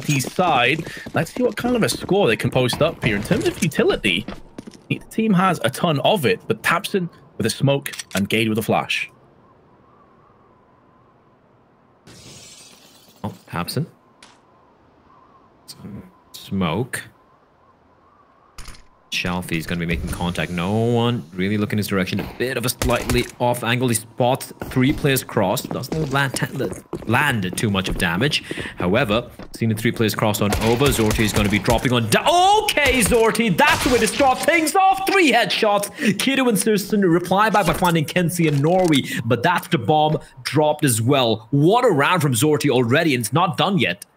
His side. Let's see what kind of a score they can post up here. In terms of utility, the team has a ton of it, but Tapson with a smoke and Gade with a flash. Oh, Tapson. Smoke. Shelfie is going to be making contact. No one really looking his direction. A bit of a slightly off angle. He spots 3 players cross. Doesn't land too much of damage. However, seeing the 3 players cross on over. Zorti is going to be dropping on down. Okay, Zorti, that's the way to start things off. 3 headshots. Kido and Sirson reply back by finding Kenzie and Norway. But that's the bomb dropped as well. What a round from Zorti already, and it's not done yet.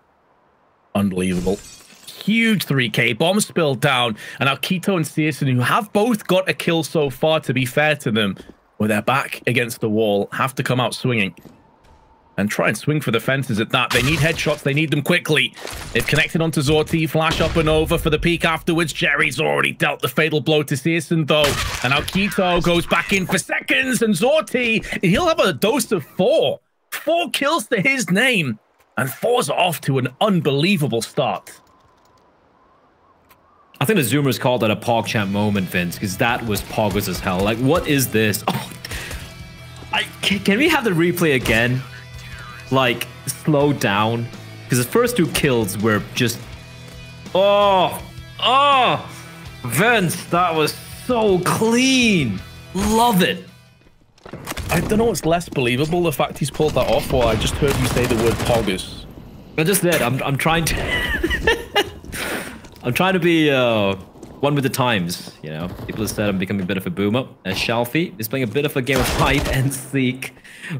Unbelievable. Huge 3K bomb spilled down, and now Keto and Searson, who have both got a kill so far, to be fair to them, with their back against the wall, have to come out swinging and try and swing for the fences at that. They need headshots, they need them quickly. They've connected onto Zorti, flash up and over for the peak afterwards. Jerry's already dealt the fatal blow to Searson though, and now Keto goes back in for seconds, and Zorti, he'll have a dose of 4 kills to his name, and forZe off to an unbelievable start. I think the Zoomers called that a PogChamp moment, Vince, because that was poggers as hell. Like, what is this? Oh, can we have the replay again? Like, slow down. Because the first 2 kills were just... Oh, Vince, that was so clean. Love it. I don't know what's less believable, the fact he's pulled that off, or I just heard you say the word poggers. I just did. I'm trying to... I'm trying to be one with the times, you know. People have said I'm becoming a bit of a boomer. As Shelfie is playing a bit of a game of hide and seek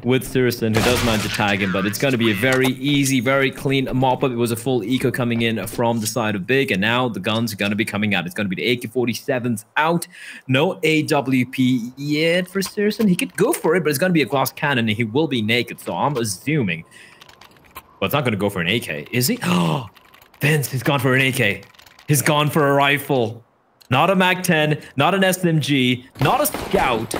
with Sirson, who does manage to tag him, but it's going to be a very easy, very clean mop-up. It was a full eco coming in from the side of Big, and now the guns are going to be coming out. It's going to be the AK-47s out. No AWP yet for Sirson. He could go for it, but it's going to be a glass cannon, and he will be naked, so I'm assuming. Well, it's not going to go for an AK, is he? Oh, Vince, he's gone for an AK. He's gone for a rifle. Not a Mag-10, not an SMG, not a Scout,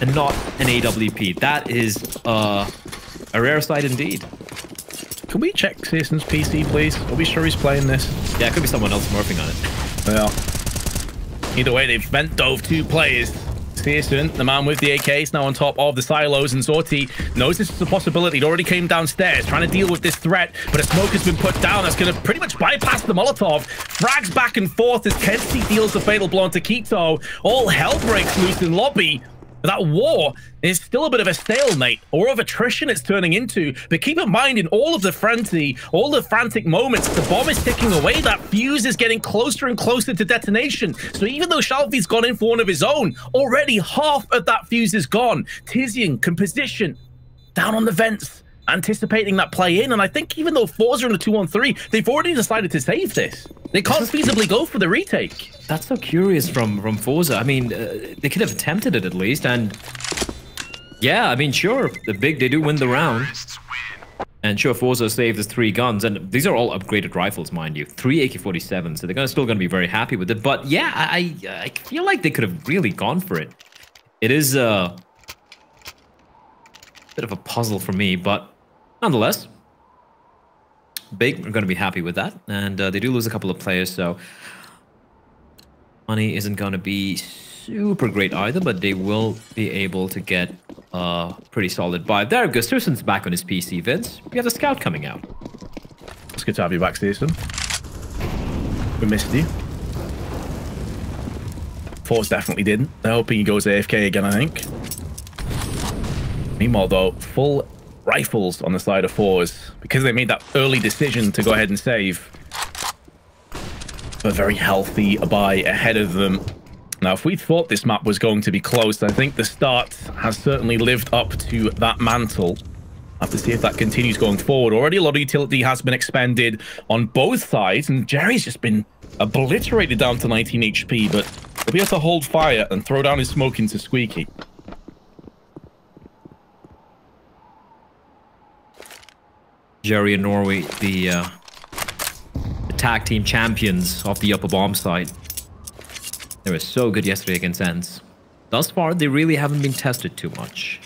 and not an AWP. That is a rare sight indeed. Can we check Searson's PC, please? Are we sure he's playing this? Yeah, it could be someone else morphing on it. Well, either way, they've vent dove 2 players. Searson, the man with the AK, is now on top of the silos, and Zorti knows this is a possibility. He already came downstairs trying to deal with this threat, but a smoke has been put down that's going to pretty much bypass the Molotov. Frags back and forth as Kenzie deals the fatal blow onto Keto. All hell breaks loose in lobby. That war is still a bit of a stalemate, or of attrition it's turning into. But keep in mind, in all of the frenzy, all the frantic moments, the bomb is ticking away. That fuse is getting closer and closer to detonation. So even though Shelfie's gone in for one of his own, already half of that fuse is gone. Tizian can position down on the vents, anticipating that play in. And I think even though forZe are in a 2-on-3, they've already decided to save this. They can't feasibly go for the retake. That's so curious from forZe. I mean, they could have attempted it at least. And yeah, I mean, sure, the Big, they do win the round. And sure, forZe saved his 3 guns. And these are all upgraded rifles, mind you. 3 AK-47s. So they're still going to be very happy with it. But yeah, I feel like they could have really gone for it. It is a bit of a puzzle for me, but nonetheless, Big are going to be happy with that, and they do lose a couple of players, so money isn't going to be super great either, but they will be able to get a pretty solid buy. There we go. Searson's back on his PC, Vince. We have the Scout coming out. It's good to have you back, Searson. We missed you. forZe definitely didn't. They're hoping he goes AFK again, I think. Meanwhile, though, full rifles on the side of forZe because they made that early decision to go ahead and save. A very healthy buy ahead of them. Now, if we thought this map was going to be close, I think the start has certainly lived up to that mantle. Have to see if that continues going forward. Already a lot of utility has been expended on both sides, and Jerry's just been obliterated down to 19 HP, but he'll be able to hold fire and throw down his smoke into Squeaky. Jerry and Norway, the tag team champions of the upper bomb side. They were so good yesterday against Ents. Thus far, they really haven't been tested too much.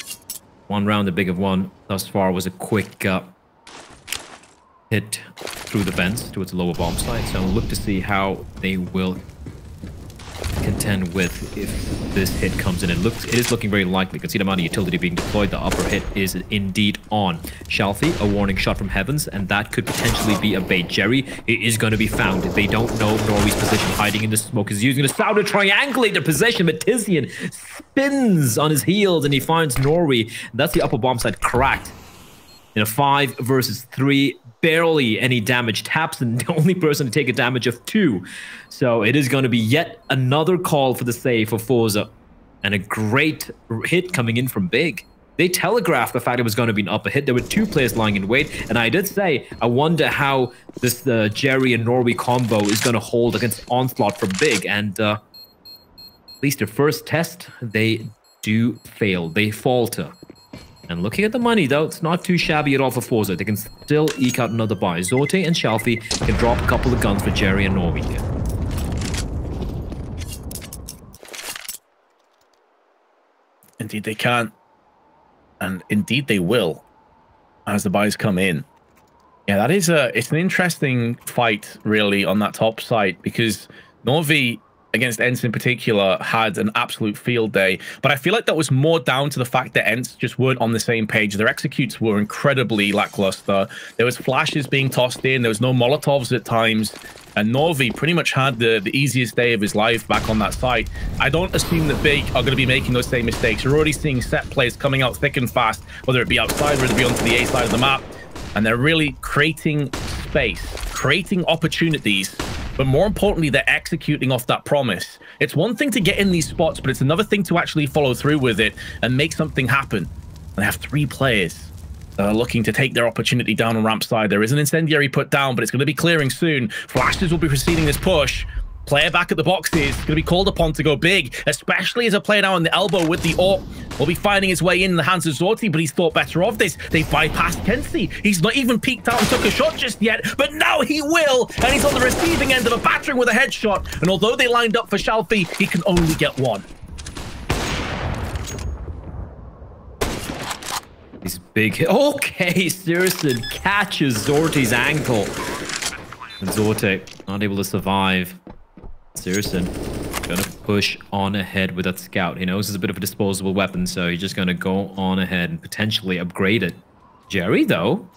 One round, the big of one thus far was a quick hit through the fence towards the lower bomb site. So I'll look to see how they will contend with if this hit comes in. It is looking very likely. You can see the amount of utility being deployed. The upper hit is indeed on. Shalfie, a warning shot from Heavens, and that could potentially be a bait. Jerry, it is going to be found. They don't know Norway's position. Hiding in the smoke is using the sound to triangulate their position, but Tizian spins on his heels and he finds Norway. That's the upper bomb site cracked. In a 5 versus 3, barely any damage. Tapson, the only person to take a damage of 2. So it is going to be yet another call for the save for forZe. And a great hit coming in from Big. They telegraphed the fact it was going to be an upper hit. There were 2 players lying in wait. And I did say, I wonder how this Jerry and Norway combo is going to hold against Onslaught for Big. And at least their first test, they do fail. They falter. And looking at the money, though, it's not too shabby at all for forZe. They can still eke out another buy. Zorte and Shalfie can drop a couple of guns for Jerry and Norway here. Indeed they can. And indeed they will, as the buys come in. Yeah, that is it's an interesting fight, really, on that top side, because Norvi against Ents in particular had an absolute field day, but I feel like that was more down to the fact that Ents just weren't on the same page. Their executes were incredibly lackluster. There was flashes being tossed in, there was no Molotovs at times, and Norvi pretty much had the easiest day of his life back on that side. I don't assume that Big are going to be making those same mistakes. You're already seeing set plays coming out thick and fast, whether it be outside, whether it be onto the A side of the map, and they're really creating space, creating opportunities. But more importantly, they're executing off that promise. It's one thing to get in these spots, but it's another thing to actually follow through with it and make something happen. And they have 3 players that are looking to take their opportunity down on ramp side. There is an incendiary put down, but it's going to be clearing soon. Flashes will be preceding this push. Player back at the boxes, going to be called upon to go big, especially as a player now on the elbow with the AWP will be finding his way in the hands of Zorti, but he's thought better of this. They bypassed Kenzie. He's not even peeked out and took a shot just yet, but now he will, and he's on the receiving end of a battering with a headshot. And although they lined up for Shalfie, he can only get 1. He's big. Okay, Sirson catches Zorti's ankle. And Zorte not able to survive. Sirson gonna push on ahead with that scout. He knows it's a bit of a disposable weapon, so he's just gonna go on ahead and potentially upgrade it. Jerry, though,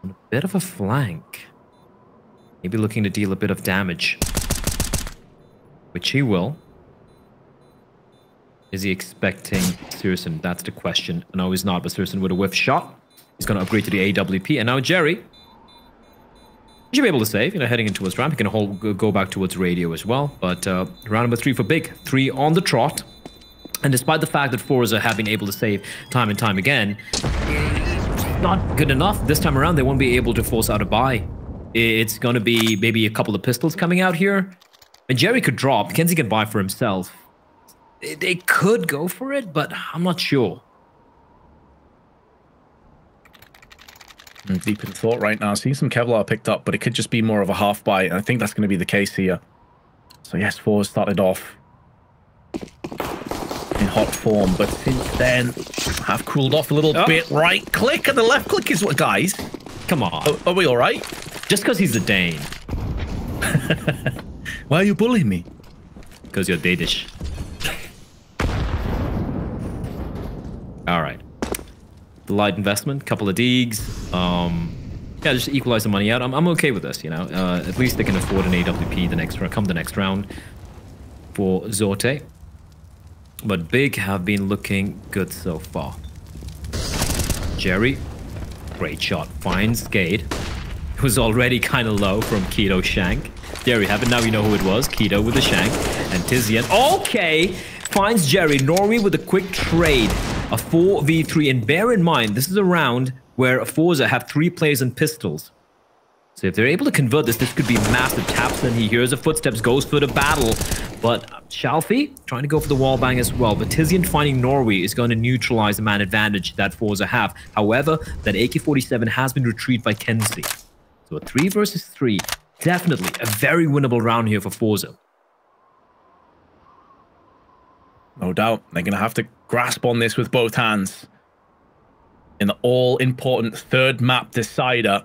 on a bit of a flank. Maybe looking to deal a bit of damage. Which he will. Is he expecting Sirson? That's the question. No, he's not, but Sirson with a whiff shot. He's gonna upgrade to the AWP, and now Jerry should be able to save, heading into his ramp. He can go back towards radio as well. But round number 3 for Big. 3 on the trot. And despite the fact that forZe have been able to save time and time again, it's not good enough. This time around, they won't be able to force out a buy. It's going to be maybe a couple of pistols coming out here. And Jerry could drop. Kenzie can buy for himself. They could go for it, but I'm not sure. I'm deep in thought right now. Seeing some Kevlar picked up, but it could just be more of a half buy, and I think that's going to be the case here. So yes, forZe started off in hot form, but since then have cooled off a little bit. Right click and the left click is what, guys? Come on. Are we all right? Just because he's a Dane. Why are you bullying me? Because you're Danish. All right. The light investment, couple of digs. Yeah, just equalize the money out. I'm okay with this, At least they can afford an AWP the next round for Zorte. But Big have been looking good so far. Jerry, great shot. Finds Gade. It was already kind of low from Keto Shank. There we have it. Now we know who it was. Keto with the Shank. And Tizian. Okay! Finds Jerry. Norway with a quick trade. A 4v3, and bear in mind, this is a round where forZe have 3 players and pistols. So if they're able to convert this could be massive. Taps, and he hears the footsteps, goes for the battle. But Shalfie trying to go for the wall bang as well. But Tizian finding Norway is going to neutralize the man advantage that forZe have. However, that AK-47 has been retrieved by Kenzie. So a 3 versus 3, definitely a very winnable round here for forZe. No doubt. They're going to have to grasp on this with both hands. In the all-important 3rd map decider,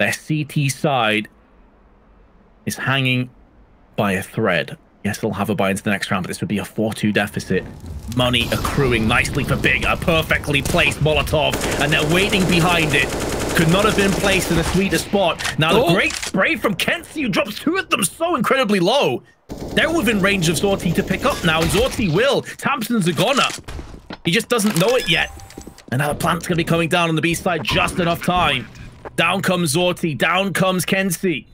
Their CT side is hanging by a thread. Yes, they'll have a buy into the next round, but this would be a 4-2 deficit. Money accruing nicely for Big. A perfectly placed Molotov, and they're waiting behind it. Could not have been placed in a sweeter spot. Now, the great spray from Kenzie, who drops 2 of them so incredibly low. They're within range of Zorti to pick up now, and Zorti will. Thompson's a goner. He just doesn't know it yet. And now the plant's going to be coming down on the B side just enough time. Down comes Zorti. Down comes Kenzie.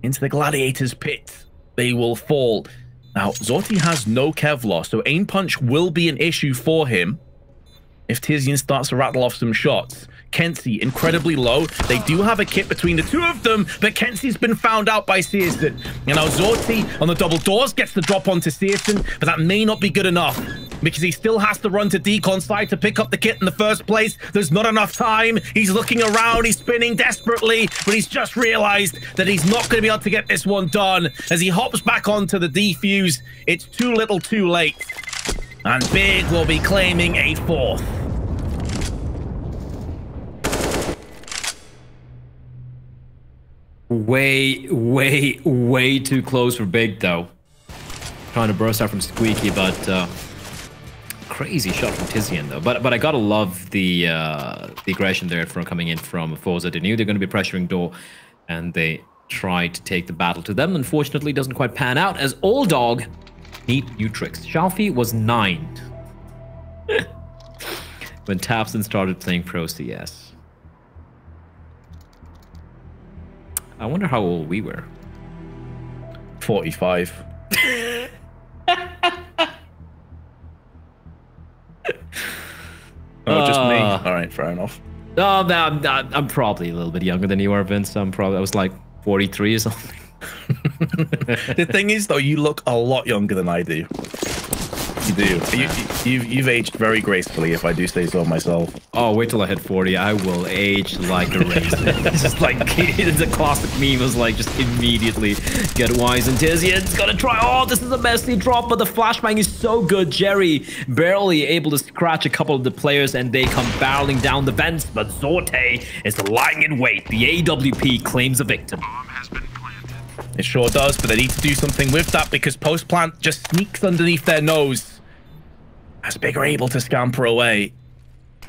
Into the Gladiator's pit. They will fall. Now, Zorti has no Kevlar, so aim punch will be an issue for him if Tizian starts to rattle off some shots. Kenzie, incredibly low. They do have a kit between the 2 of them, but Kenzie's been found out by Searson. And now Zorti on the double doors gets the drop onto Searson, but that may not be good enough because he still has to run to Decon side to pick up the kit in the first place. There's not enough time. He's looking around. He's spinning desperately, but he's just realized that he's not going to be able to get this one done. As he hops back onto the defuse, it's too little too late. And Big will be claiming a 4th. Way too close for Big, though. Trying to burst out from Squeaky, but crazy shot from Tizian, though. But I gotta love the aggression there from coming in from forZe. They knew they're going to be pressuring door, and they tried to take the battle to them. Unfortunately, it doesn't quite pan out as Old Dog need new tricks. Shalfie was 9 when Tapson started playing Pro CS. I wonder how old we were. 45. Oh, just me. All right, fair enough. I'm probably a little bit younger than you are, Vince. I was like 43 or something. The thing is, though, you look a lot younger than I do. You do. You've aged very gracefully, if I do say so myself. Oh, wait till I hit 40. I will age like a razor. It's just like, it's a classic meme. Was like, just immediately get wise. And Tizian's gonna try. Oh, this is a messy drop, but the flashbang is so good. Jerry barely able to scratch a couple of the players, and they come barreling down the vents. But Zorte is lying in wait. The AWP claims a victim. It sure does, but they need to do something with that because post-plant just sneaks underneath their nose. As Big are able to scamper away,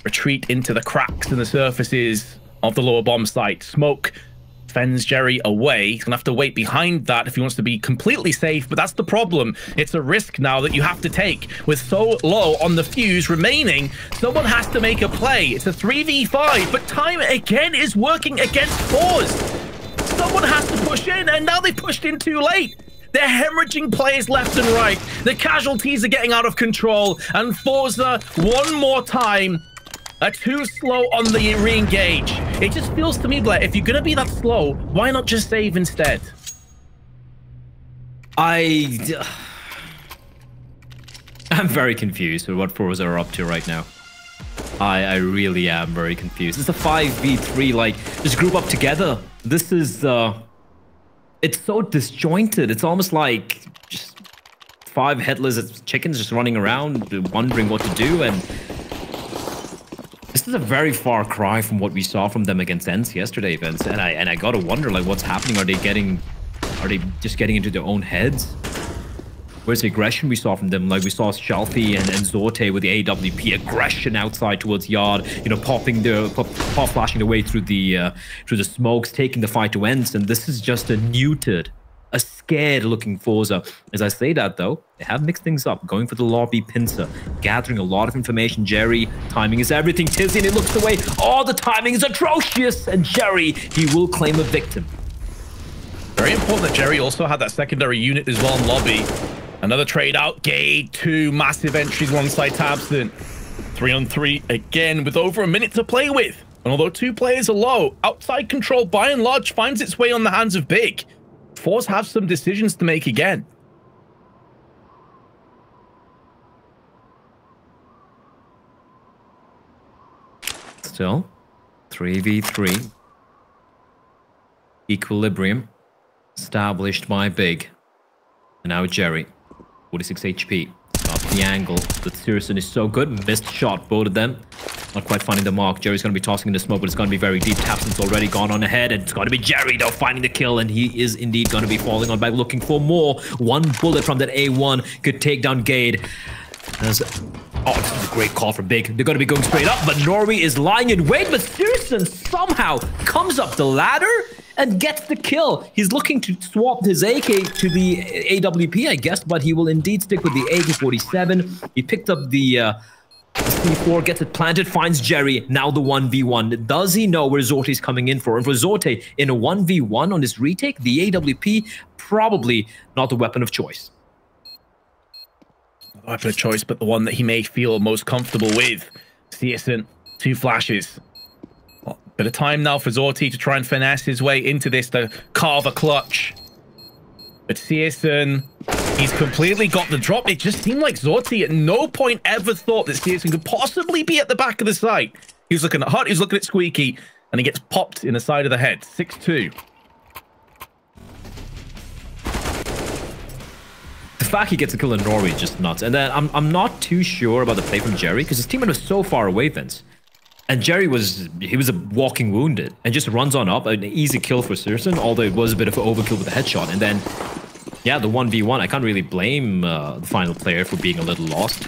retreat into the cracks and the surfaces of the lower bomb site. Smoke fends Jerry away. He's gonna have to wait behind that if he wants to be completely safe, but that's the problem. It's a risk now that you have to take. With so low on the fuse remaining, someone has to make a play. It's a 3v5, but time again is working against forZe. Someone has to push in, and now they pushed in too late. They're hemorrhaging players left and right. The casualties are getting out of control, and forZe, one more time, are too slow on the re-engage. It just feels to me, Blair, if you're going to be that slow, why not just save instead? I'm very confused with what forZe are up to right now. I really am very confused. It's a 5v3, like, just group up together. This is, it's so disjointed. It's almost like just 5 headless chickens just running around, wondering what to do. And this is a very far cry from what we saw from them against ENCE yesterday, Vince. And I gotta wonder, like, what's happening? Are they just getting into their own heads? Where's the aggression we saw from them? Like, we saw Shalfie and Zorte with the AWP aggression outside towards Yard, you know, pop flashing their way through the smokes, taking the fight to ENCE. And this is just a neutered, a scared looking forZe. As I say that, though, they have mixed things up, going for the lobby pincer, gathering a lot of information. Jerry, timing is everything. Tizian, he looks away. Oh, the timing is atrocious. And Jerry, he will claim a victim. Very important that Jerry also had that secondary unit as well in lobby. Another trade out. Gade, 2 massive entries alongside Tabson. 3-on-3 again with over a minute to play with. And although 2 players are low, outside control by and large finds its way on the hands of Big. forZe have some decisions to make again. Still, 3v3. Equilibrium established by Big. And now Jerry. 46 HP. Off the angle. The Searson is so good. Missed shot, both of them. Not quite finding the mark. Jerry's going to be tossing in the smoke, but it's going to be very deep. tabseN's already gone on ahead, and it's going to be Jerry, though, finding the kill, and he is indeed going to be falling on back, looking for more. One bullet from that A1 could take down Gade. Oh, this is a great call from Big. They're going to be going straight up, but Norway is lying in wait, but CSGO somehow comes up the ladder and gets the kill. He's looking to swap his AK to the AWP, I guess, but he will indeed stick with the AK-47. He picked up the C4, gets it planted, finds Jerry, now the 1v1. Does he know where Zorte's coming in for? And for Zorte, in a 1v1 on this retake, the AWP, probably not the weapon of choice. Weapon of choice, but the one that he may feel most comfortable with. CSGO, 2 flashes. Well, bit of time now for Zorte to try and finesse his way into this to carve a clutch. But CSGO, he's completely got the drop. It just seemed like Zorte at no point ever thought that CSGO could possibly be at the back of the site. He was looking at Hut, he was looking at Squeaky, and he gets popped in the side of the head. 6-2. The fact he gets a kill in Norway is just nuts. And then I'm not too sure about the play from Jerry, because his teammate was so far away, Vince. And Jerry was a walking wounded and just runs on up. An easy kill for CSGO, although it was a bit of an overkill with the headshot. And then, yeah, the 1v1, I can't really blame the final player for being a little lost.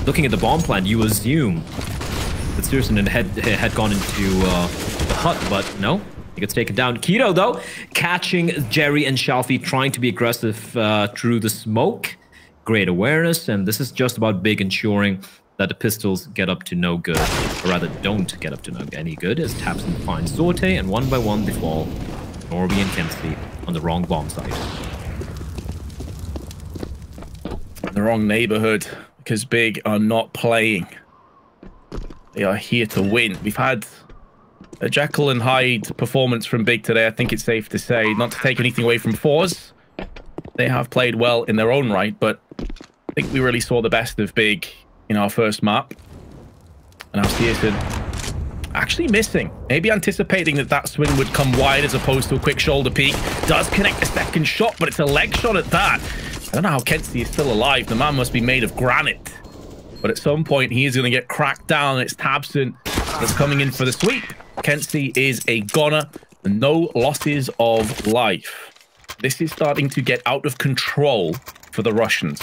Looking at the bomb plan, you assume that CSGO had gone into the hut, but no. He gets taken down. Keto, though, catching Jerry and Shalfie, trying to be aggressive through the smoke. Great awareness, and this is just about Big ensuring that the pistols get up to no good, or rather don't get up to any good, as tabseN finds Zorte, and one by one they fall. Norby and Kensley on the wrong bomb site. The wrong neighborhood, because Big are not playing. They are here to win. We've had a Jekyll and Hyde performance from Big today, I think it's safe to say. Not to take anything away from forZe. They have played well in their own right, but I think we really saw the best of Big in our first map. And now CSGO actually missing. Maybe anticipating that swing would come wide as opposed to a quick shoulder peek. Does connect a second shot, but it's a leg shot at that. I don't know how Kenzie is still alive. The man must be made of granite. But at some point, he is going to get cracked down. It's tabseN that's coming in for the sweep. Kenzie is a goner. No losses of life. This is starting to get out of control for the Russians.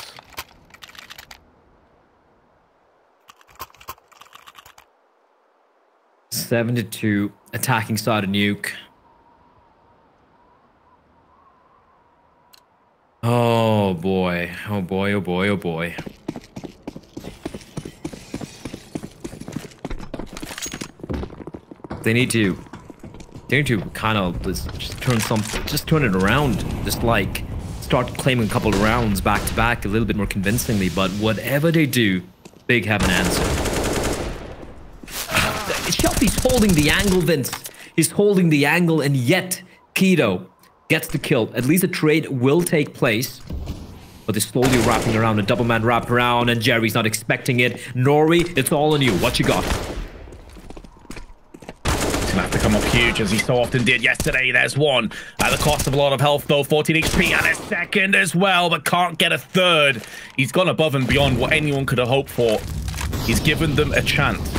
(7-2) attacking side of Nuke. Oh boy. Oh boy, oh boy, oh boy. They need to kind of just turn it around. Just like start claiming a couple of rounds back to back a little bit more convincingly. But whatever they do, Big have an answer. Shelby's holding the angle, Vince. He's holding the angle, and yet Keto gets the kill. At least a trade will take place. But they're slowly wrapping around, a double man wrap around, and Jerry's not expecting it. Nori, it's all on you. What you got? He's gonna have to come up huge, as he so often did yesterday. There's one at the cost of a lot of health, though. 14 HP and a second as well, but can't get a third. He's gone above and beyond what anyone could have hoped for. He's given them a chance,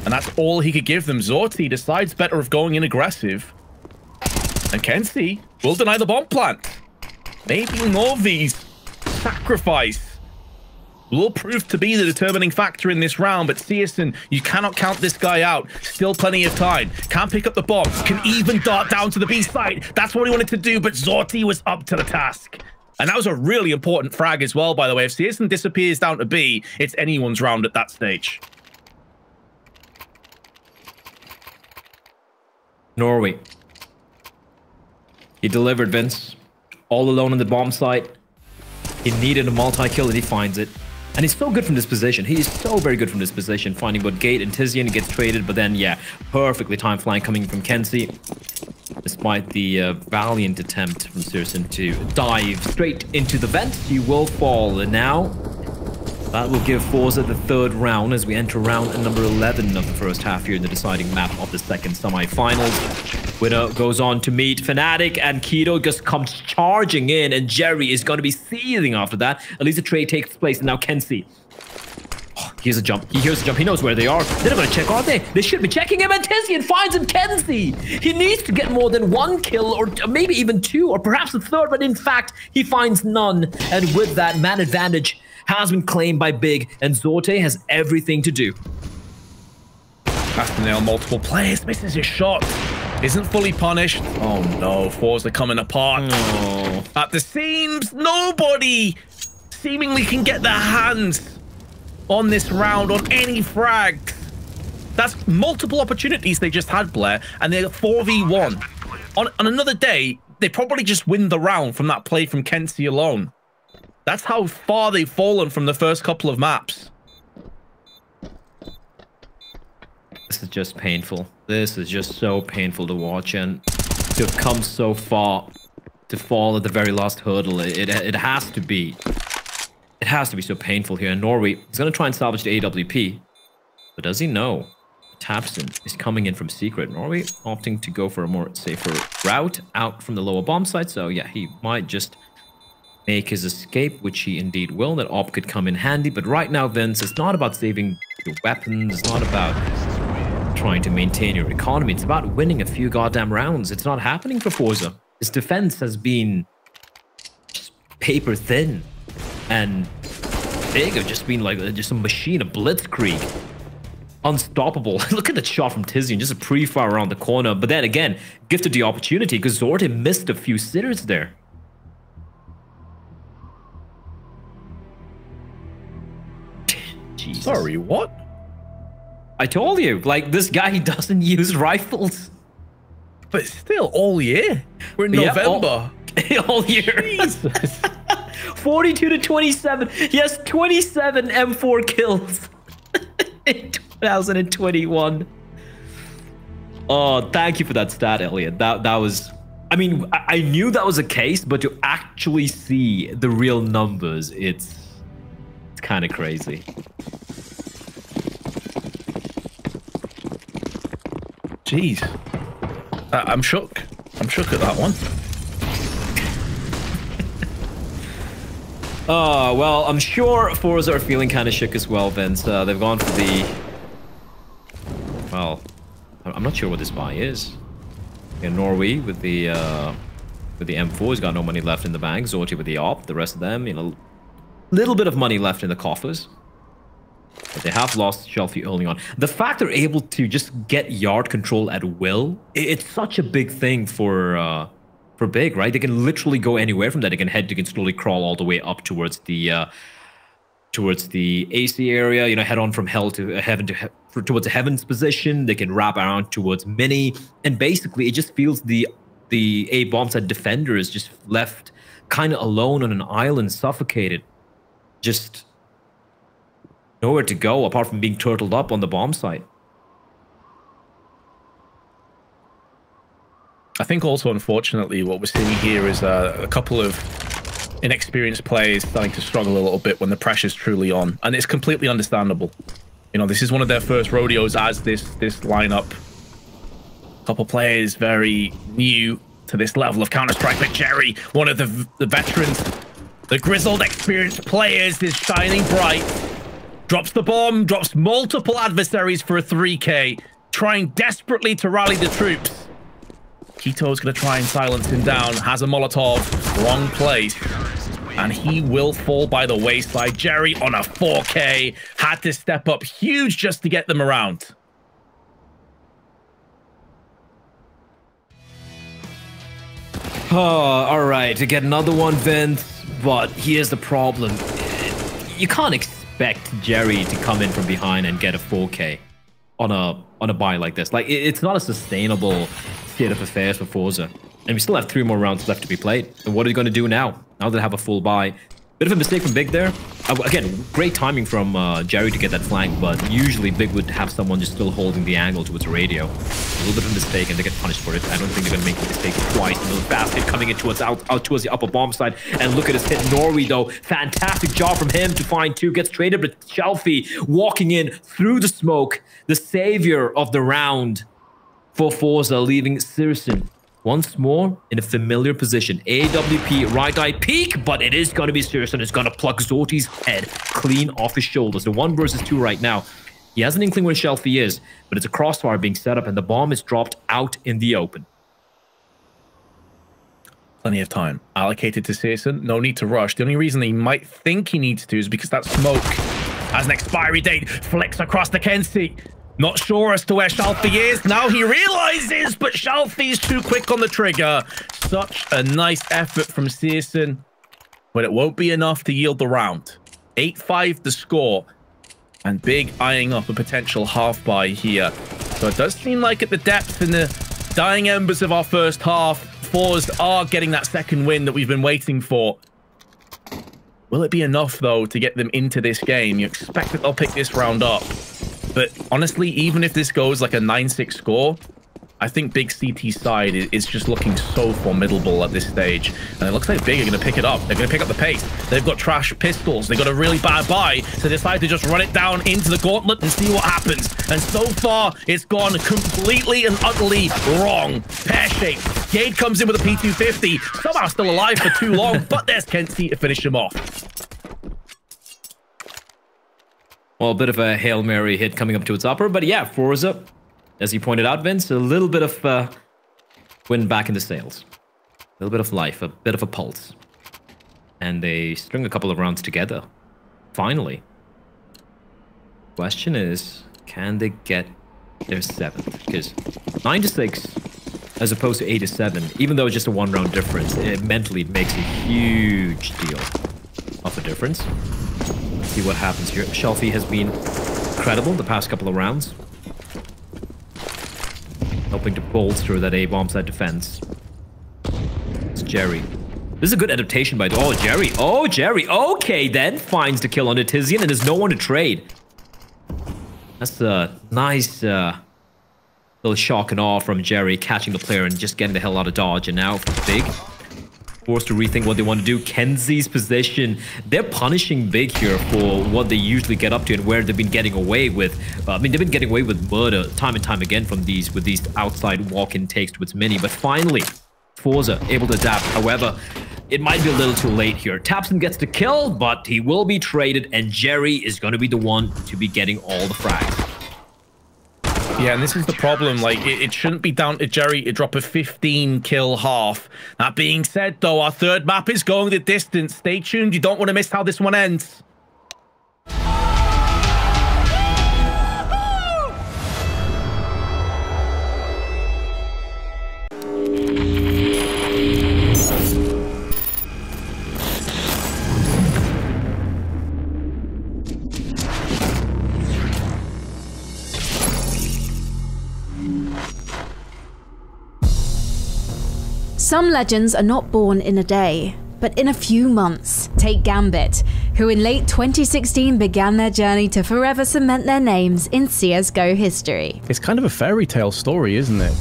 and that's all he could give them. Zorte decides better of going in aggressive, and Kenzie will deny the bomb plant. Maybe Norvy's sacrifice will prove to be the determining factor in this round, but CSGO, you cannot count this guy out. Still plenty of time. Can pick up the bomb. Can even dart down to the B site. That's what he wanted to do, but Zorte was up to the task. And that was a really important frag as well, by the way. If CSGO disappears down to B, it's anyone's round at that stage. Norway. He delivered, Vince. All alone on the bomb site. He needed a multi-kill and he finds it. And he's so good from this position. He is so very good from this position, finding both Gate and Tizian. Gets traded, but then, yeah, perfectly timed flying coming from Kenzie. Despite the valiant attempt from CSGO to dive straight into the vent, you will fall. And now, that will give forZe the third round as we enter round number 11 of the first half here in the deciding map of the second semi-finals. Winner goes on to meet Fnatic, and Keto just comes charging in, and Jerry is going to be seething after that. At least a trade takes place, and now Kenzie. Oh, Here's a jump. He hears a jump. He knows where they are. They're not going to check, are they? They should be checking him. And Tizian finds him. Kenzie. He needs to get more than 1 kill, or maybe even 2, or perhaps a 3rd. But in fact, he finds none. And with that, man advantage has been claimed by Big, and Zorte has everything to do. Has to nail multiple players. Misses his shot. Isn't fully punished. Oh no, forZe coming apart. Oh. At the seams, nobody seemingly can get their hands on this round, on any frag. That's multiple opportunities they just had, Blair, and they're 4v1. On another day, they probably just win the round from that play from Kenzie alone. That's how far they've fallen from the first couple of maps. This is just painful. This is just so painful to watch, and to have come so far to fall at the very last hurdle, it has to be. It has to be so painful here. And Norway is going to try and salvage the AWP. But does he know tabseN is coming in from secret? Norway opting to go for a more safer route out from the lower bomb site. So yeah, he might just make his escape, which he indeed will. That op could come in handy. But right now, Vince, it's not about saving your weapons. It's not about trying to maintain your economy. It's about winning a few goddamn rounds. It's not happening for forZe. His defense has been just paper thin. And Big have just been like just a machine, a blitzkrieg. Unstoppable. Look at that shot from Tizian, just a pre-fire around the corner. But then again, gifted the opportunity because Zorte missed a few sitters there. Jesus. Sorry, what? I told you, like, this guy, he doesn't use rifles. But still, all year. We're in November. All year. Jesus. 42 to 27. He has 27 M4 kills in 2021. Oh, thank you for that stat, Elliot. That was... I mean, I knew that was a case, but to actually see the real numbers, it's kind of crazy. Jeez. I'm shook. I'm shook at that one. Oh, well, I'm sure forZe are feeling kind of shook as well, Vince. They've gone for the... Well, I'm not sure what this buy is. In Norway, with the M4, he's got no money left in the bank. Zorte with the op, the rest of them, you know, little bit of money left in the coffers. But they have lost Shelfie early on. The fact they're able to just get yard control at will, it's such a big thing for Big, right? They can literally go anywhere from that. They can slowly crawl all the way up towards the AC area, you know, head on from hell to heaven towards the heavens position. They can wrap around towards mini, and basically it just feels the A bomb side defender is just left kind of alone on an island, suffocated, just nowhere to go apart from being turtled up on the bomb site. I think also, unfortunately, what we're seeing here is a couple of inexperienced players starting to struggle a little bit when the pressure's truly on, and it's completely understandable. You know, this is one of their first rodeos as this lineup. A couple players very new to this level of Counter-Strike, but Jerry, one of the veterans, the grizzled, experienced players, is shining bright. Drops the bomb, drops multiple adversaries for a 3K, trying desperately to rally the troops. Kito's going to try and silence him down, has a Molotov, wrong place, and he will fall by the wayside. Jerry on a 4K, had to step up huge just to get them around. Oh, all right, to get another one, Vince, but here's the problem. You can't expect Jerry to come in from behind and get a 4K on a buy like this. Like, it's not a sustainable state of affairs for forZe. And we still have 3 more rounds left to be played. And what are you going to do now? Now that they have a full buy. Bit of a mistake from Big there. Again, great timing from Jerry to get that flank, but usually Big would have someone just still holding the angle towards a radio. A little bit of a mistake, and they get punished for it. I don't think they're going to make the mistake twice. Another fast hit coming in towards out towards the upper bomb side. And look at his hit. Norway, though. Fantastic job from him to find 2. Gets traded, but Shelfie walking in through the smoke. The savior of the round for forZe, leaving CSGO once more in a familiar position. AWP, right-eye peek, but it is going to be serious, and it's going to pluck Zorti's head clean off his shoulders. The 1 versus 2 right now. He has an inkling where Shelfie is, but it's a crossfire being set up, and the bomb is dropped out in the open. Plenty of time allocated to Searson. No need to rush. The only reason he might think he needs to is because that smoke has an expiry date. Flicks across the Kenzie. Not sure as to where Shelfie is. Now he realizes, but Shelfie's too quick on the trigger. Such a nice effort from Searson, but it won't be enough to yield the round. 8-5 the score, and Big eyeing up a potential half buy here. So it does seem like at the depth in the dying embers of our first half, forZe are getting that second win that we've been waiting for. Will it be enough, though, to get them into this game? You expect that they'll pick this round up. But honestly, even if this goes like a 9-6 score, I think Big CT's side is just looking so formidable at this stage. And it looks like Big are going to pick it up. They're going to pick up the pace. They've got trash pistols. They've got a really bad buy. So they decide to just run it down into the gauntlet and see what happens. And so far, it's gone completely and utterly wrong. Pear-shaped. Gade comes in with a P250. Somehow still alive for too long, but there's Kenzie to finish him off. Well, a bit of a Hail Mary hit coming up to its upper. But yeah, forZe, as you pointed out, Vince, a little bit of wind back in the sails. A little bit of life, a bit of a pulse. And they string a couple of rounds together. Finally. Question is, can they get their 7th? Because 9-6, as opposed to 8-7, even though it's just a 1-round difference, it mentally makes a huge deal of a difference. Let's see what happens here. Shelfie has been incredible the past couple of rounds, helping to bolster that A-bomb side defense. It's Jerry. This is a good adaptation by... Oh, Jerry. Oh, Jerry. Okay, then. Finds the kill on the Tizian, and there's no one to trade. That's a nice little shock and awe from Jerry, catching the player and just getting the hell out of dodge. And now for Big, forced to rethink what they want to do. Kenzie's position. They're punishing Big here for what they usually get up to and where they've been getting away with. I mean, they've been getting away with murder time and time again from these outside walk-in takes to its mini. But finally, forZe able to adapt. However, it might be a little too late here. Tapson gets the kill, but he will be traded, and Jerry is going to be the one to be getting all the frags. Yeah, and this is the problem. Like, it shouldn't be down to Jerry to drop a 15-kill half. That being said, though, our third map is going the distance. Stay tuned. You don't want to miss how this one ends. Some legends are not born in a day, but in a few months. Take Gambit, who in late 2016 began their journey to forever cement their names in CSGO history. It's kind of a fairy tale story, isn't it?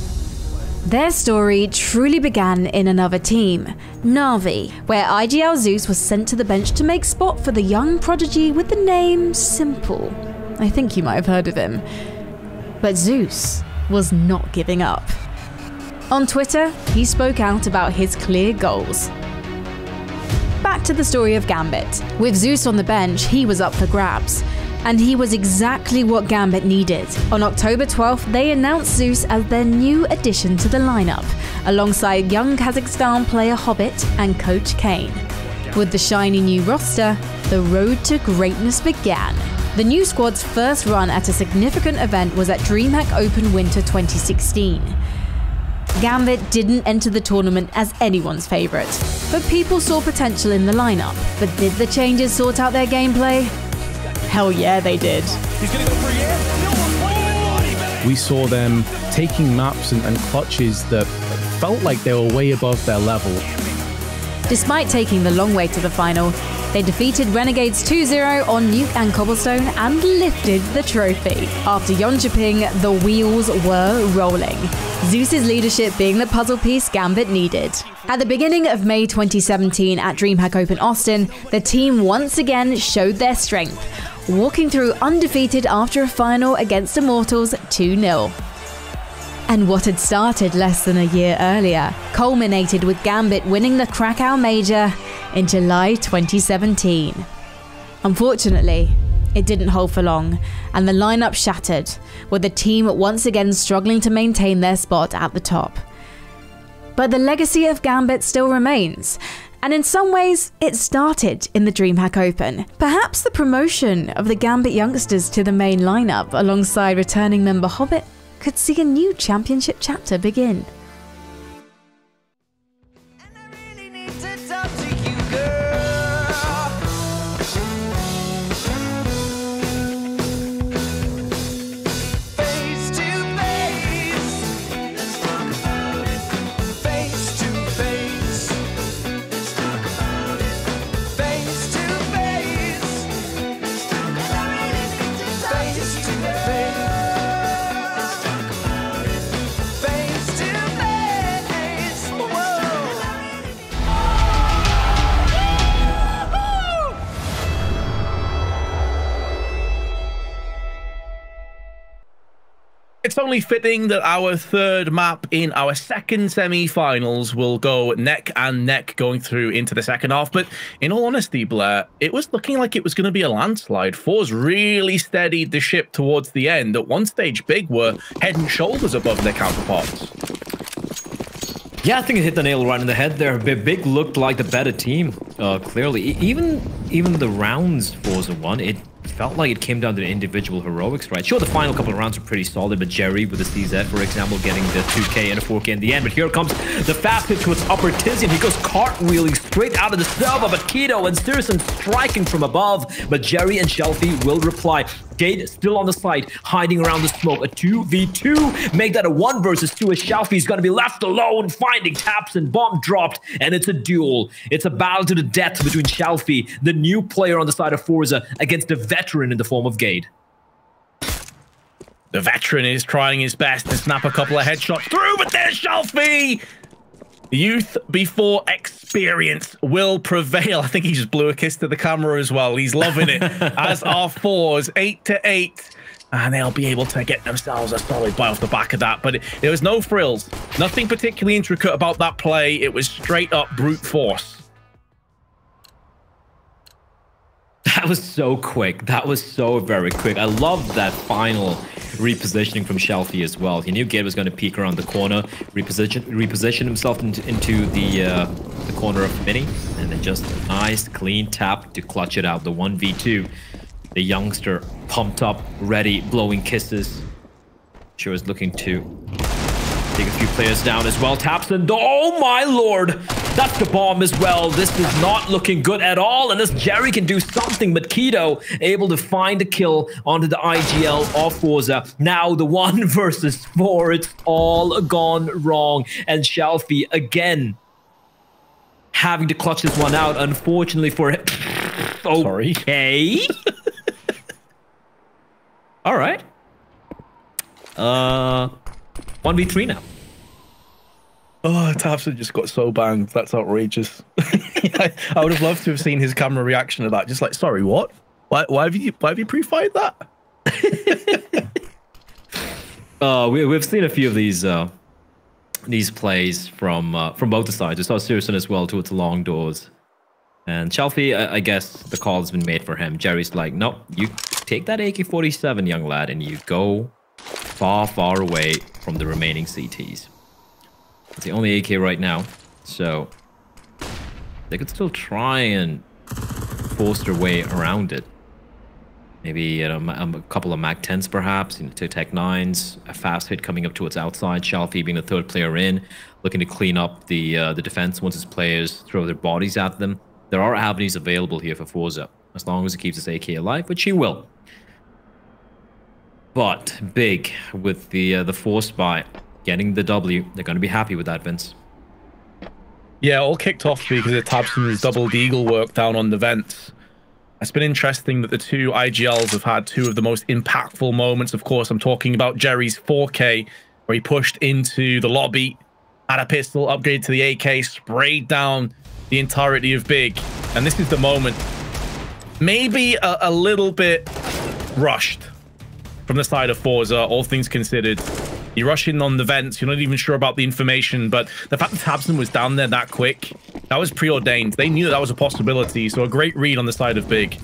Their story truly began in another team, Na'Vi, where IGL Zeus was sent to the bench to make spot for the young prodigy with the name Simple. I think you might have heard of him. But Zeus was not giving up. On Twitter, he spoke out about his clear goals. Back to the story of Gambit. With Zeus on the bench, he was up for grabs. And he was exactly what Gambit needed. On October 12th, they announced Zeus as their new addition to the lineup, alongside young Kazakhstan player Hobbit and coach Kane. With the shiny new roster, the road to greatness began. The new squad's first run at a significant event was at DreamHack Open Winter 2016. Gambit didn't enter the tournament as anyone's favourite, but people saw potential in the lineup. But did the changes sort out their gameplay? Hell yeah, they did. We saw them taking maps and clutches that felt like they were way above their level. Despite taking the long way to the final, they defeated Renegades 2-0 on Nuke and Cobblestone and lifted the trophy. After Yonchiping, the wheels were rolling. Zeus's leadership being the puzzle piece Gambit needed. At the beginning of May 2017 at DreamHack Open Austin, the team once again showed their strength, walking through undefeated after a final against Immortals 2-0. And what had started less than a year earlier culminated with Gambit winning the Krakow Major in July 2017. Unfortunately, it didn't hold for long, and the lineup shattered, with the team once again struggling to maintain their spot at the top. But the legacy of Gambit still remains, and in some ways, it started in the DreamHack Open. Perhaps the promotion of the Gambit youngsters to the main lineup alongside returning member Hobbit could see a new championship chapter begin. It's only fitting that our third map in our second semi-finals will go neck and neck going through into the second half. But in all honesty, Blair, it was looking like it was going to be a landslide. forZe really steadied the ship towards the end. At one stage, Big were head and shoulders above their counterparts. Yeah, I think it hit the nail right in the head there. Big looked like the better team, clearly. Even the rounds forZe won, it felt like it came down to the individual heroics, right? Sure, the final couple of rounds were pretty solid, but Jerry with the CZ, for example, getting the 2K and a 4K in the end. But here comes the fast hit towards upper Tizian. He goes cartwheeling straight out of the server, but Keto and Steerson striking from above. But Jerry and Shelfie will reply. Gade still on the side, hiding around the smoke. A 2v2, make that a 1 versus 2 as Shelfie's gonna be left alone, finding taps and bomb dropped, and it's a duel. It's a battle to the death between Shelfie, the new player on the side of forZe, against the veteran in the form of Gade. The veteran is trying his best to snap a couple of headshots through, but there's Shelfie! Youth before experience will prevail. I think he just blew a kiss to the camera as well. He's loving it. As are forZe, 8-8. And they'll be able to get themselves a solid buy off the back of that. But there was no frills. Nothing particularly intricate about that play. It was straight up brute force. That was so quick. That was so very quick. I love that final repositioning from Shelfie as well. He knew Gade was going to peek around the corner, reposition himself into the corner of Mini, and then just a nice clean tap to clutch it out. The 1v2. The youngster pumped up, ready, blowing kisses. Sure is looking to take a few players down as well. Taps and oh my lord, that's the bomb as well. This is not looking good at all, unless Jerry can do something. But Keto able to find a kill onto the IGL of forZe. Now the 1 versus 4. It's all gone wrong, and Shelfie again having to clutch this one out. Unfortunately for him. Okay. All right. 1v3 now. Oh, Tapson just got so banged. That's outrageous. I would have loved to have seen his camera reaction to that. Just like, sorry, what? Why have you pre-fired that? We've seen a few of these plays from both the sides. We saw Steerson as well towards the long doors. And Shelfie, I guess the call has been made for him. Jerry's like, nope, you take that AK-47, young lad, and you go far, far away from the remaining CTs. It's the only AK right now, so they could still try and force their way around it. Maybe a couple of Mag 10s perhaps, two Tech 9s, a fast hit coming up towards outside. Shelfie being the third player in, looking to clean up the defense once his players throw their bodies at them. There are avenues available here for forZe, as long as he keeps his AK alive, which he will. But Big, with the force buy, getting the W, they're going to be happy with that, Vince. Yeah, all kicked off because of Tabson's double deagle work down on the vents. It's been interesting that the two IGLs have had two of the most impactful moments. Of course, I'm talking about Jerry's 4K, where he pushed into the lobby, had a pistol, upgraded to the AK, sprayed down the entirety of Big. And this is the moment, maybe a little bit rushed from the side of forZe, all things considered. You rush in on the vents, you're not even sure about the information, but the fact that tabseN was down there that quick, that was preordained. They knew that was a possibility, so a great read on the side of Big.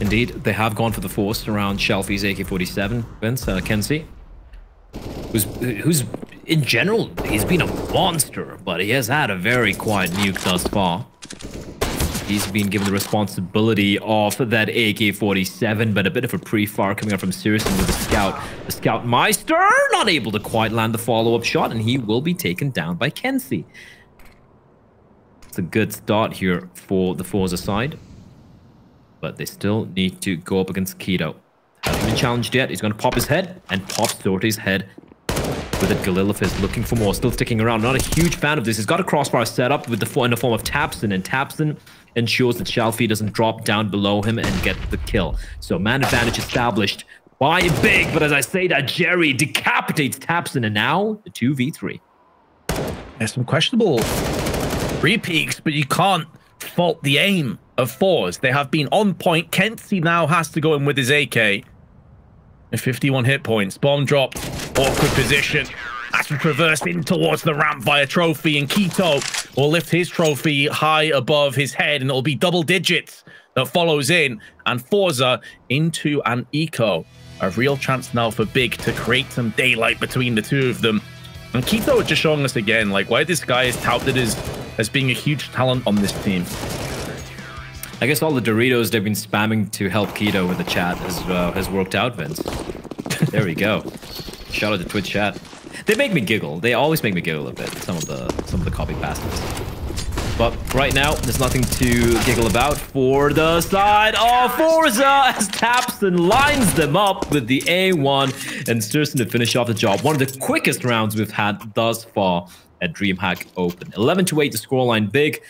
Indeed, they have gone for the force around Shelfie's AK-47, Vince, Kenzie. Who's in general, he's been a monster, but he has had a very quiet Nuke thus far. He's been given the responsibility of that AK-47, but a bit of a pre-fire coming out from Searson with the scout. The Scout Meister not able to quite land the follow-up shot, and he will be taken down by Kenzie. It's a good start here for the forZe side, but they still need to go up against Keto. Hasn't been challenged yet. He's going to pop his head and pop Sorte's head with it. Galil of his looking for more, still sticking around. Not a huge fan of this. He's got a crossbar set up with in the form of tabseN, and tabseN ensures that Shelfie doesn't drop down below him and get the kill. So man advantage established by Big, but as I say that, Jerry decapitates tabseN, and now the 2v3. There's some questionable re-peaks, but you can't fault the aim of forZe. They have been on point. Kenzie now has to go in with his AK. 51 hit points. Bomb dropped. Awkward position. Has to traverse in towards the ramp via trophy, and Keto will lift his trophy high above his head, and it'll be double digits that follows in, and forZe into an eco. A real chance now for Big to create some daylight between the two of them. And Keto just showing us again, like, why this guy is touted as being a huge talent on this team. I guess all the Doritos they've been spamming to help Keto with the chat has worked out, Vince. There we go. Shout out to Twitch chat. They make me giggle. They always make me giggle a bit. Some of the copy bastards. But right now, there's nothing to giggle about for the side of forZe, as tabseN lines them up with the A1 and Searson to finish off the job. One of the quickest rounds we've had thus far at DreamHack Open. 11-8 the scoreline. Big,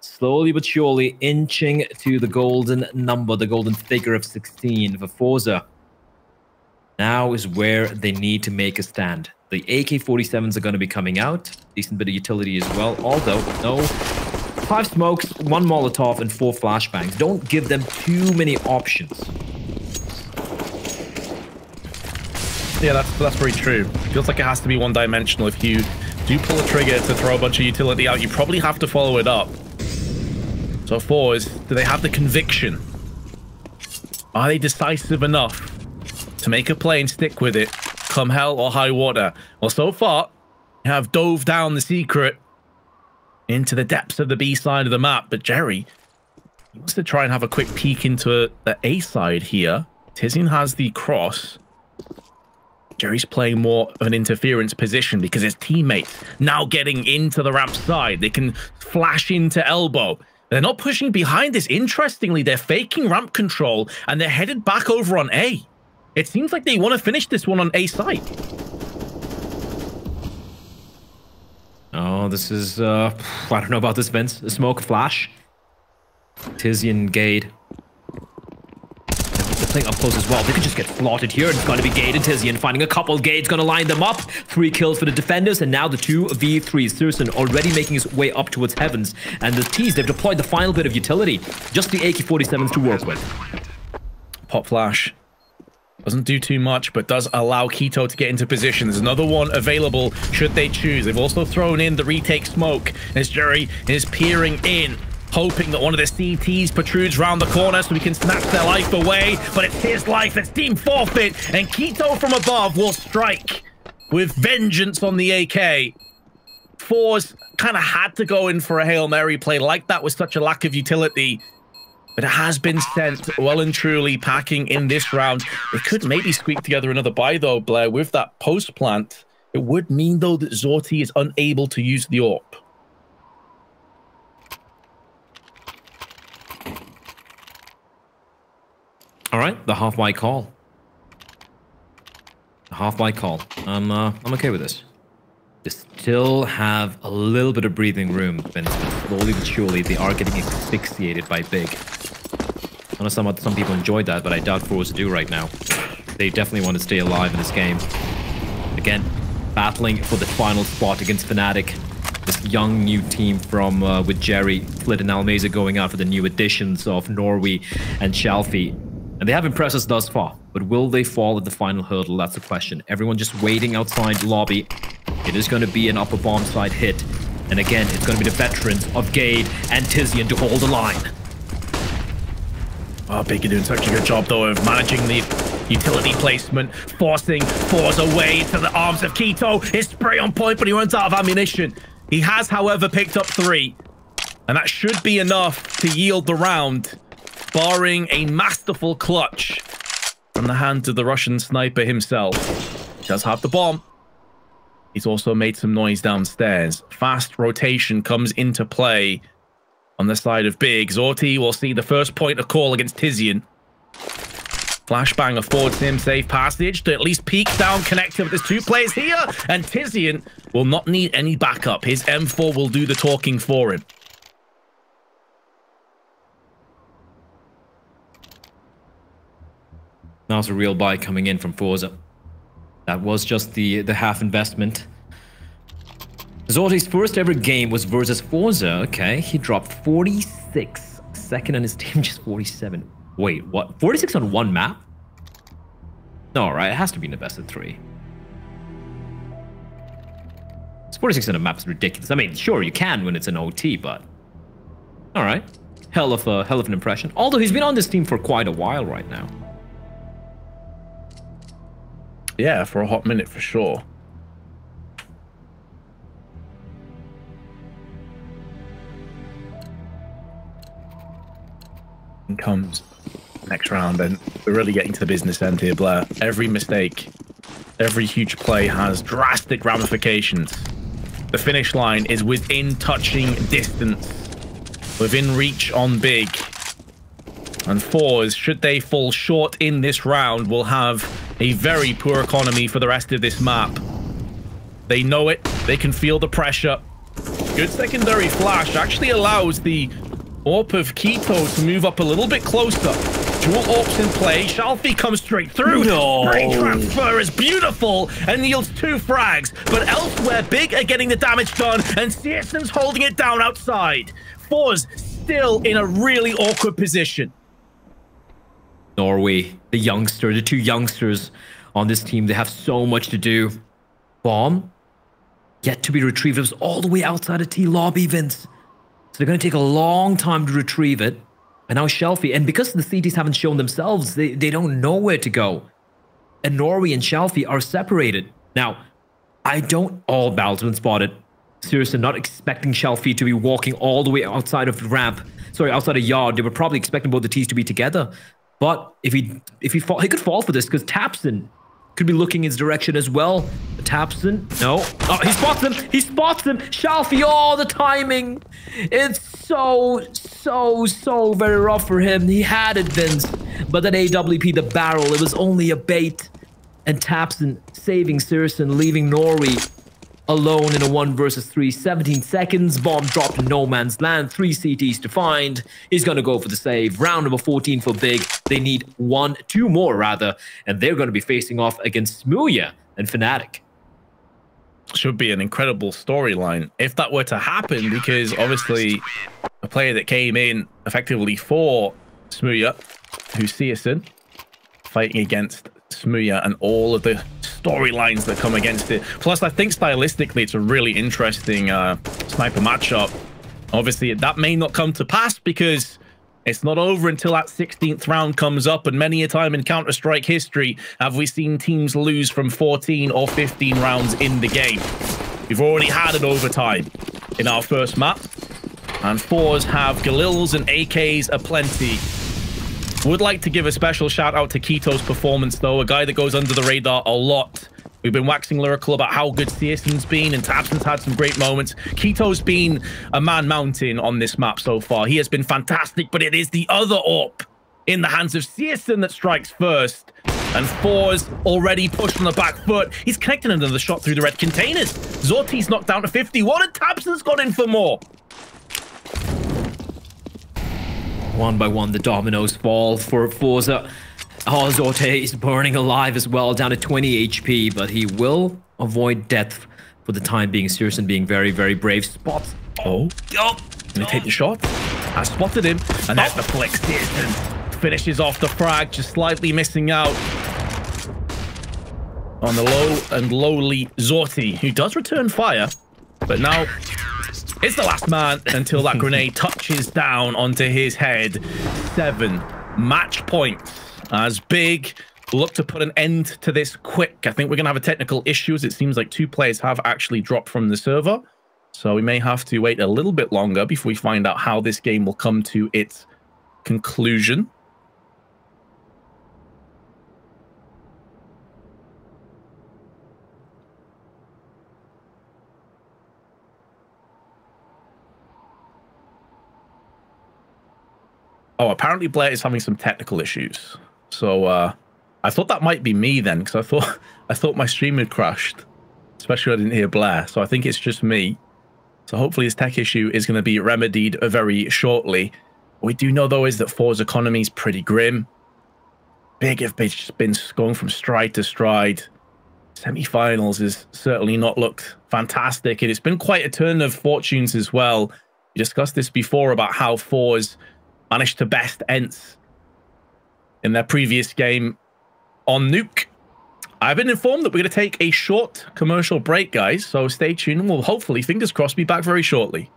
slowly but surely inching to the golden number, the golden figure of 16 for forZe. Now is where they need to make a stand. The AK-47s are going to be coming out. Decent bit of utility as well. Although, no. 5 smokes, 1 Molotov, and 4 flashbangs. Don't give them too many options. Yeah, that's very true. Feels like it has to be one-dimensional. If you do pull a trigger to throw a bunch of utility out, you probably have to follow it up. So forZe, do they have the conviction? Are they decisive enough to make a play and stick with it, come hell or high water? Well, so far, you have dove down the secret into the depths of the B side of the map, but Jerry, he wants to try and have a quick peek into the A side here. TiZiN has the cross. Jerry's playing more of an interference position because his teammates now getting into the ramp side. They can flash into elbow. They're not pushing behind this. Interestingly, they're faking ramp control and they're headed back over on A. It seems like they want to finish this one on A side. Oh, this is, I don't know about this, Vince. A smoke flash. TiZiN Gade. They're playing up close as well. They could just get slotted here. It's going to be Gade and TiZiN finding a couple. Gade's going to line them up. 3 kills for the defenders, and now the 2v3. Searson already making his way up towards heavens. And the T's, they've deployed the final bit of utility. Just the AK-47s to work with. Pop flash. Doesn't do too much, but does allow Keto to get into position. There's another one available should they choose. They've also thrown in the retake smoke as Jerry is peering in, hoping that one of the CTs protrudes around the corner so he can snatch their life away. But it's his life that's team forfeit, and Keto from above will strike with vengeance on the AK. forZe kind of had to go in for a Hail Mary play like that with such a lack of utility. But it has been sent well and truly packing in this round. It could maybe squeak together another buy, though, Blair, with that post plant. It would mean, though, that Zorti is unable to use the AWP. All right, the half-buy call. The half-buy call. I'm okay with this. They still have a little bit of breathing room, and slowly but surely they are getting asphyxiated by Big. I know some people enjoyed that, but I doubt forZe do right now. They definitely want to stay alive in this game. Again, battling for the final spot against Fnatic. This young new team from with Jerry, Flit, and Almeza going out for the new additions of Norway and Shalfie. And they have impressed us thus far. But will they fall at the final hurdle? That's the question. Everyone just waiting outside lobby. It is going to be an upper bomb side hit. And again, it's going to be the veterans of Gade and Tizian to hold the line. Oh, Biggie doing such a good job, though, of managing the utility placement, forcing forZe away to the arms of Keto. His spray on point, but he runs out of ammunition. He has, however, picked up 3. And that should be enough to yield the round, barring a masterful clutch from the hands of the Russian sniper himself. He does have the bomb. He's also made some noise downstairs. Fast rotation comes into play on the side of Big. Zorti will see the first point of call against Tizian. Flashbang affords him safe passage to at least peek down connector with his 2 players here. And Tizian will not need any backup. His M4 will do the talking for him. Now's a real buy coming in from forZe. That was just the half investment. Zorti's first ever game was versus forZe. Okay, he dropped 46. Second on his team, just 47. Wait, what? 46 on 1 map? No, right? It has to be in the best of 3. It's 46 on a map is ridiculous. I mean, sure, you can when it's an OT, but... Alright. Hell of an impression. Although he's been on this team for quite a while right now. Yeah, for a hot minute for sure. And comes next round, and we're really getting to the business end here, Blair. Every mistake, every huge play has drastic ramifications. The finish line is within touching distance, within reach on Big. And forZe, should they fall short in this round, will have a very poor economy for the rest of this map. They know it. They can feel the pressure. Good secondary flash actually allows the AWP of Keto to move up a little bit closer. Dual AWPs in play. Shalfie comes straight through. No. Spray transfer is beautiful and yields 2 frags. But elsewhere, Big are getting the damage done, and CSGO's holding it down outside. forZe still in a really awkward position. Norway, the 2 youngsters on this team, they have so much to do. Bomb, yet to be retrieved. It was all the way outside of T lobby, Vince. So they're going to take a long time to retrieve it. And now Shalfie, and because the CTs haven't shown themselves, they don't know where to go. And Norway and Shalfie are separated. Now, I don't... All battles been spotted. Seriously, not expecting Shalfie to be walking all the way outside of the ramp. Sorry, outside of yard. They were probably expecting both the Ts to be together. But if he fall, he could fall for this because Tapson could be looking his direction as well. Tapson, no. Oh, he spots him. He spots him. Shalfie, oh, the timing. It's so very rough for him. He had it, Vince. But that AWP, the barrel, it was only a bait. And Tapson saving Sirson, leaving Norway alone in a 1 versus 3. 17 seconds. Bomb dropped in no man's land. 3 CTs to find. He's going to go for the save. Round number 14 for Big. They need 2 more rather. And they're going to be facing off against Smuya and Fnatic. Should be an incredible storyline if that were to happen, because obviously a player that came in effectively for Smuya, who's Searson, fighting against Smuya and all of the storylines that come against it. Plus, I think stylistically, it's a really interesting sniper matchup. Obviously, that may not come to pass because it's not over until that 16th round comes up, and many a time in Counter-Strike history have we seen teams lose from 14 or 15 rounds in the game. We've already had an overtime in our first map, and forZe have Galils and AKs aplenty. Would like to give a special shout out to Keto's performance, though, a guy that goes under the radar a lot. We've been waxing lyrical about how good Searson's been, and Tapson's had some great moments. Keto's been a man mountain on this map so far. He has been fantastic, but it is the other AWP in the hands of Searson that strikes first. And forZe already pushed on the back foot. He's connecting another shot through the red containers. Zorti's knocked down to 51, and Tapson's got in for more. One by one, the dominoes fall for forZe. Oh, Zorte is burning alive as well, down to 20 HP, but he will avoid death for the time being. CSGO being very, very brave. Spots. Oh, gonna take the shot. I spotted him, and that's the flick. CSGO finishes off the frag, just slightly missing out on the low and lowly Zorti, who does return fire, but now it's the last man until that grenade touches down onto his head. 7 match points as Big look to put an end to this quick. I think we're going to have a technical issue, as it seems like 2 players have actually dropped from the server. So we may have to wait a little bit longer before we find out how this game will come to its conclusion. Oh, apparently Blair is having some technical issues. So I thought that might be me then, because I thought my stream had crashed, especially when I didn't hear Blair. So I think it's just me. So hopefully this tech issue is going to be remedied very shortly. What we do know though is that forZe economy is pretty grim. Big have been going from stride to stride. Semifinals has certainly not looked fantastic, and it's been quite a turn of fortunes as well. We discussed this before about how forZe managed to best ENTs in their previous game on Nuke. I've been informed that we're going to take a short commercial break, guys, so stay tuned and we'll hopefully, fingers crossed, be back very shortly.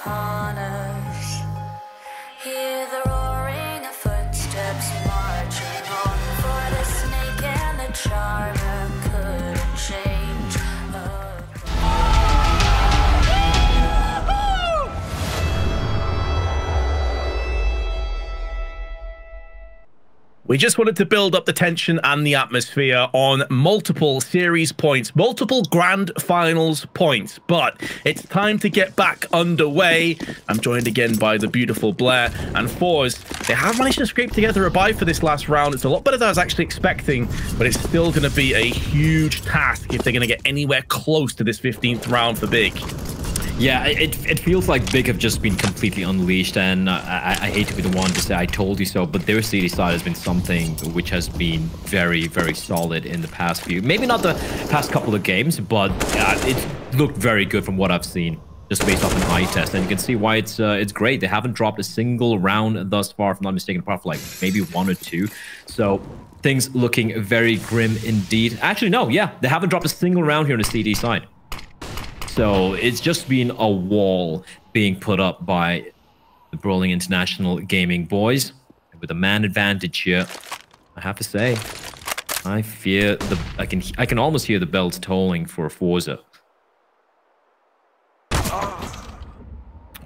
Upon us, hear the roaring of footsteps marching on, for the snake and the charmer couldn't change. We just wanted to build up the tension and the atmosphere on multiple series points, multiple grand finals points, but it's time to get back underway. I'm joined again by the beautiful Blair and forZe. They have managed to scrape together a bye for this last round. It's a lot better than I was actually expecting, but it's still going to be a huge task if they're going to get anywhere close to this 15th round for Big. Yeah, it feels like Big have just been completely unleashed, and I hate to be the one to say I told you so, but their CD side has been something which has been very, very solid in the past few, maybe not the past couple of games, but it looked very good from what I've seen, just based off an eye test, and you can see why it's great. They haven't dropped a single round thus far, if I'm not mistaken, apart from like maybe 1 or 2. So things looking very grim indeed. Actually, no, yeah, they haven't dropped a single round here on the CD side. So it's just been a wall being put up by the Brawling International Gaming boys. And with a man advantage here, I have to say, I fear I can almost hear the bells tolling for forZe.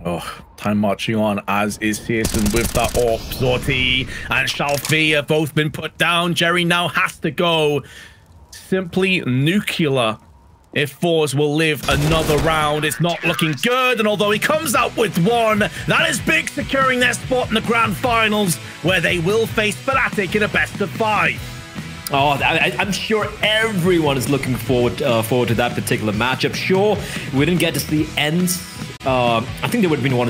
Oh, time marching on, as is CSGO with that AWP. Zorti and Shalfi have both been put down. Jerry now has to go. Simply nuclear. If forZe will live another round, it's not looking good. And although he comes out with 1, that is Big securing their spot in the grand finals, where they will face Fnatic in a best of 5. Oh, I'm sure everyone is looking forward to that particular matchup. Sure, we didn't get to see ENTs. I think they would have been one